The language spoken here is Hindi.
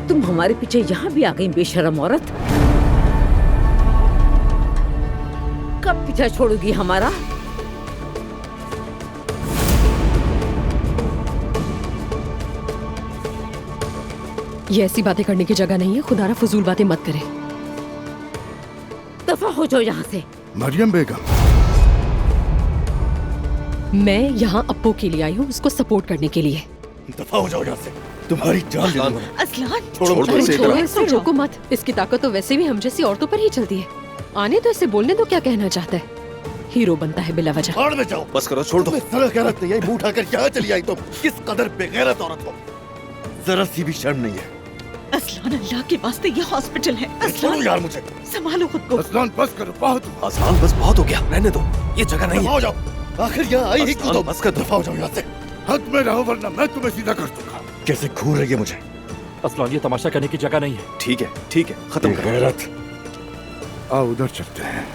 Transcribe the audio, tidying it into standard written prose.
तुम हमारे पीछे यहाँ भी आ गई बेशरम औरत। कब पीछा छोड़ोगी हमारा? ये ऐसी बातें करने की जगह नहीं है, खुदारा फजूल बातें मत करे। दफा हो जाओ यहाँ से। मरियम बेगम, मैं यहाँ अप्पू के लिए आई हूँ, उसको सपोर्ट करने के लिए। दफा हो जाओ यहाँ से, तुम्हारी जान ले लूंगा। असलान छोड़ो अरे इसे छोड़ो इधर। इसे, रोको मत। इसकी ताकत तो वैसे भी हम जैसी औरतों पर ही चलती है। आने तो इसे बोलने दो, क्या कहना चाहता है। हीरो बनता है बिला वजह। भाड़ में जाओ। बस करो, छोड़ दो। तुम्हें जरा गैरत नहीं है, मुंह उठाकर यहाँ चली आई तुम। किस कदर बेगैरत औरत हो, जरा सी भी शर्म नहीं है। असलान, अल्लाह के वास्ते ये हॉस्पिटल है। छोड़ो असलान यार मुझे। संभालो खुद को। असलान बस करो, बहुत हुआ। आसान, बस बहुत हो गया, रहने दो, ये जगह नहीं दफा है। हो जाओ, आखिर यहाँ आई ही क्यों तुम? बस कर दो। दफा हो जाओ यहाँ से, हद में रहो वरना मैं तुम्हें सीधा कर दूंगा। कैसे घूर रही है मुझे। असलान, ये तमाशा करने की जगह नहीं है। ठीक है, खत्म करो। बेगैरत। आओ उधर चलते हैं।